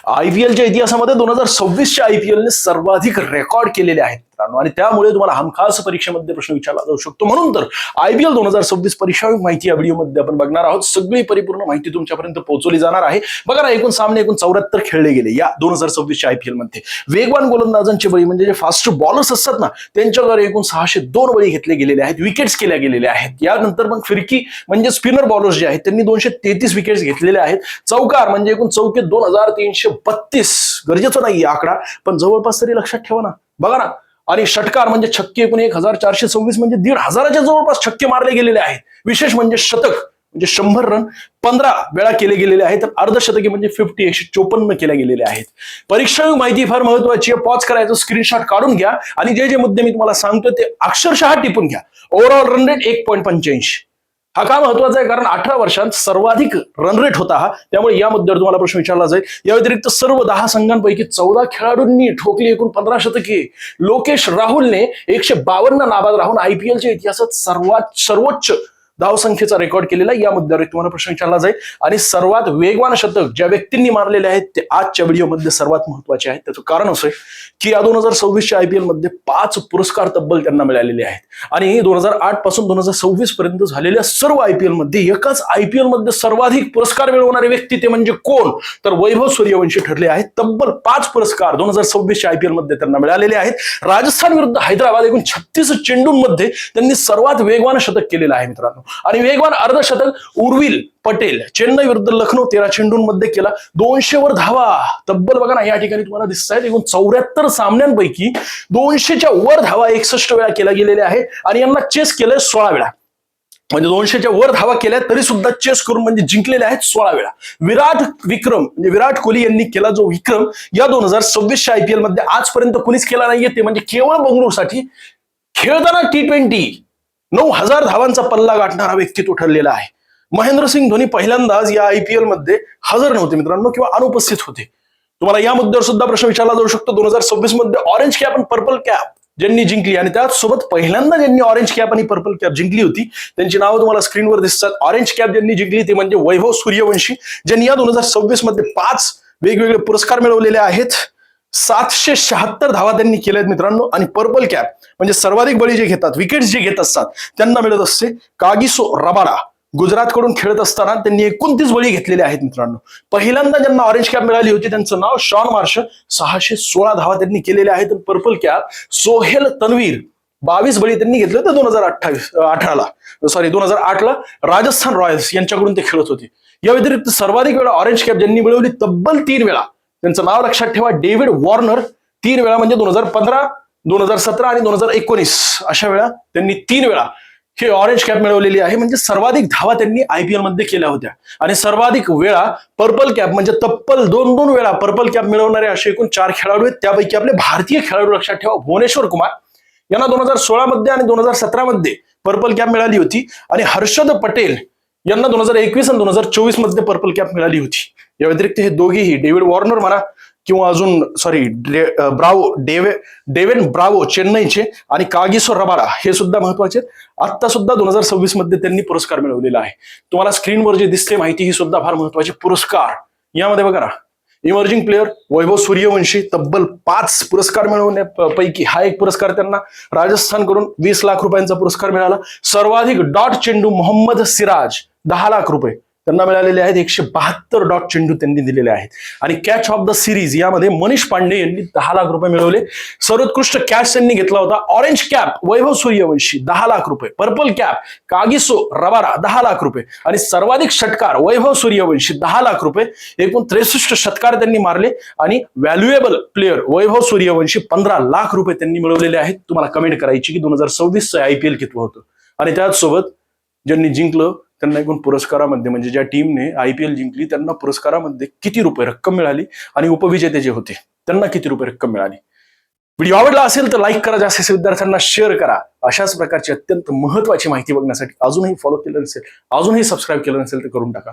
आयपीएलच्या इतिहासामध्ये 2026च्या आयपीएलने सर्वाधिक रेकॉर्ड केलेले आहेत मित्रांनो, आणि त्यामुळे तुम्हाला हमखास परीक्षेमध्ये प्रश्न विचारला जाऊ शकतो. म्हणून तर आयपीएल 2026 परीक्षा माहिती या व्हिडिओमध्ये आपण बघणार आहोत. सगळी परिपूर्ण माहिती तुमच्यापर्यंत पोहोचवली जाणार आहे. बघा ना, एकूण सामने 74 खेळले गेले या 2026च्या आयपीएल मध्ये. वेगवान गोलंदाजांचे बळी म्हणजे जे फास्ट बॉलर्स असतात ना, त्यांच्याद्वारे एकूण 602 बळी घेतले गेलेले आहेत, विकेट्स केल्या गेलेल्या आहेत. यानंतर मग फिरकी म्हणजे स्पिनर बॉलर्स जे आहेत त्यांनी 233 विकेट्स घेतलेले आहेत. चौकार म्हणजे एकूण चौके 2332. गरजेचं नाही आकडा, पण जवळपास तरी लक्षात ठेवा ना. बघा ना, आणि षटकार म्हणजे छक्के एकूण 1426 म्हणजे 1500च्या जवळपास छक्के मारले गेलेले आहेत. विशेष म्हणजे शतक म्हणजे 100 रन 15 वेळा केले गेलेले आहेत. तर अर्धशतकी म्हणजे 154 केल्या गेलेल्या आहेत. परीक्षा माहिती फार महत्वाची आहे. पॉज करायचं, स्क्रीनशॉट काढून घ्या आणि जे जे मुद्दे मी तुम्हाला सांगतो ते अक्षरशः टिपून घ्या. Overall run rate 1.85. हा का महत्वाचा आहे? कारण 18 वर्षांत सर्वाधिक रन रेट होता हा. त्यामुळे या मुद्द्यावर तुम्हाला प्रश्न विचारला जाईल. या व्यतिरिक्त सर्व 10 संघांपैकी 14 खेळाडूंनी ठोकली एकूण 15 शतके. लोकेश राहुलने 152 नाबाद राहून आयपीएलच्या इतिहासात सर्वोच्च धावसंख्येचा रेकॉर्ड केलेला या मुद्द्यावर तुम्हाला प्रश्न विचारला जाईल. आणि सर्वात वेगवान शतक ज्या व्यक्तींनी मारलेले आहेत ते आजच्या व्हिडिओमध्ये सर्वात महत्वाचे आहेत. त्याचं कारण असं आहे की या 2026च्या आयपीएल मध्ये 5 पुरस्कार तब्बल त्यांना मिळालेले आहेत. आणि 2008 पासून 2026 पर्यंत झालेल्या सर्व आयपीएल मध्ये एकाच आयपीएल मध्ये सर्वाधिक पुरस्कार मिळवणारे व्यक्ती ते म्हणजे कोण? तर वैभव सूर्यवंशी ठरले आहेत. तब्बल 5 पुरस्कार 2026च्या आयपीएल मध्ये त्यांना मिळालेले आहेत. राजस्थान विरुद्ध हैदराबाद एकूण 36 चेंडूंमध्ये त्यांनी सर्वात वेगवान शतक केलेलं आहे मित्रांनो. आणि वेगवान अर्धशतक उर्विल पटेल चेन्नई विरुद्ध लखनौ 13 चेंडूंमध्ये केला. 200 वर धावा तब्बल बघा ना, या ठिकाणी तुम्हाला दिसत आहेत. एकूण 74 सामन्यांपैकी 200च्या वर धावा 61 वेळा केल्या गेलेल्या आहेत. आणि यांना चेस केलंय 16 वेळा. म्हणजे 200च्या वर धावा केल्या तरी सुद्धा चेस करून म्हणजे जिंकलेले आहेत 16 वेळा. विराट कोहली यांनी केला जो विक्रम या 2026च्या आयपीएल मध्ये आजपर्यंत कुणीच केला नाहीये. ते म्हणजे केवळ बंगळुरूसाठी खेळताना T20 9000 धावांचा पल्ला गाठणारा व्यक्तित्व ठरलेला आहे. महेंद्रसिंग धोनी पहिल्यांदाच या आयपीएल मध्ये हजर नव्हते मित्रांनो, किंवा अनुपस्थित होते. तुम्हाला या मुद्द्यावर सुद्धा प्रश्न विचारला जाऊ शकतो. 2026 मध्ये ऑरेंज कॅप आणि पर्पल कॅप ज्यांनी जिंकली, आणि त्याचसोबत पहिल्यांदा ज्यांनी ऑरेंज कॅप आणि पर्पल कॅप जिंकली होती त्यांची नावं तुम्हाला स्क्रीनवर दिसतात. ऑरेंज कॅप ज्यांनी जिंकली ते म्हणजे वैभव सूर्यवंशी, ज्यांनी या 2026 मध्ये 5 वेगवेगळे पुरस्कार मिळवलेले आहेत. 776 धावा त्यांनी केल्या आहेत मित्रांनो. आणि पर्पल कॅप म्हणजे सर्वाधिक बळी जे घेतात, विकेट्स जे घेत असतात त्यांना मिळत असते कागिसो रबाडा. गुजरातकडून खेळत असताना त्यांनी 29 बळी घेतलेले आहेत मित्रांनो. पहिल्यांदा ज्यांना ऑरेंज कॅप मिळाली होती त्यांचं नाव शॉन मार्श, 616 धावा त्यांनी केलेल्या आहेत. पर्पल कॅप सोहेल तन्वीर 22 बळी त्यांनी घेतले होते 2008ला राजस्थान रॉयल्स यांच्याकडून ते खेळत होते. या व्यतिरिक्त सर्वाधिक वेळा ऑरेंज कॅप ज्यांनी मिळवली तब्बल 3 वेळा, त्यांचं नाव लक्षात ठेवा, डेव्हिड वॉर्नर. 3 वेळा म्हणजे 2015, 2017 आणि 2019 अशा वेळा त्यांनी 3 वेळा हे ऑरेंज कॅप मिळवलेली आहे. म्हणजे सर्वाधिक धावा त्यांनी आयपीएल मध्ये केल्या होत्या. आणि सर्वाधिक वेळा पर्पल कॅप म्हणजे तब्बल 2 वेळा पर्पल कॅप मिळवणारे असे एकूण 4 खेळाडू आहेत. त्यापैकी आपले भारतीय खेळाडू लक्षात ठेवा, भुवनेश्वर कुमार यांना 2016 मध्ये आणि 2017 मध्ये पर्पल कॅप मिळाली होती. आणि हर्षद पटेल यांना 2021 आणि 2024 मध्ये पर्पल कॅप मिळाली होती. या व्यतिरिक्त हे दोघेही डेव्हिड वॉर्नर म्हणा किंवा अजून डेव्हिड ब्रावो चेन्नईचे आणि कागिसो रबाडा हे सुद्धा महत्वाचे. आता सुद्धा 2026 मध्ये त्यांनी पुरस्कार मिळवलेला आहे. तुम्हाला स्क्रीनवर जे दिसते माहिती ही सुद्धा फार महत्वाची. पुरस्कार यामध्ये बघा ना, इमर्जिंग प्लेअर वैभव सूर्यवंशी तब्बल 5 पुरस्कार मिळवण्यापैकी हा एक पुरस्कार त्यांना. राजस्थानकडून 20 लाख रुपयांचा पुरस्कार मिळाला. सर्वाधिक डॉट चेंडू मोहम्मद सिराज 10 लाख रुपये त्यांना मिळालेले आहेत. 172 डॉट चेंडू त्यांनी दिलेले आहेत. आणि कॅच ऑफ द सिरीज यामध्ये मनीष पांडे यांनी 10 लाख रुपये मिळवले. सर्वोत्कृष्ट कॅच त्यांनी घेतला होता ऑरेंज कॅप वैभव सूर्यवंशी 10 लाख रुपये, purple cap Kagiso Rabada 10 lakh रुपये आणि सर्वाधिक षटकार वैभव सूर्यवंशी 10 लाख रुपये. एकूण 63 षटकार त्यांनी मारले. आणि व्हॅल्युएबल प्लेअर वैभव सूर्यवंशी 15 लाख रुपये त्यांनी मिळवलेले आहेत. तुम्हाला कमेंट करायची की 2026 आयपीएल किती होतं. आणि त्याचसोबत ज्यांनी जिंकलं त्यांना एकूण पुरस्कारामध्ये म्हणजे ज्या टीमने आयपीएल जिंकली त्यांना पुरस्कारामध्ये किती रुपये रक्कम मिळाली आणि उपविजेते जे होते त्यांना किती रुपये रक्कम मिळाली. व्हिडिओ आवडला असेल तर लाईक करा, जास्तीत विद्यार्थ्यांना शेअर करा. अशाच प्रकारची अत्यंत महत्वाची माहिती बघण्यासाठी अजूनही फॉलो केलं नसेल, अजूनही सबस्क्राईब केलं नसेल तर करून टाका.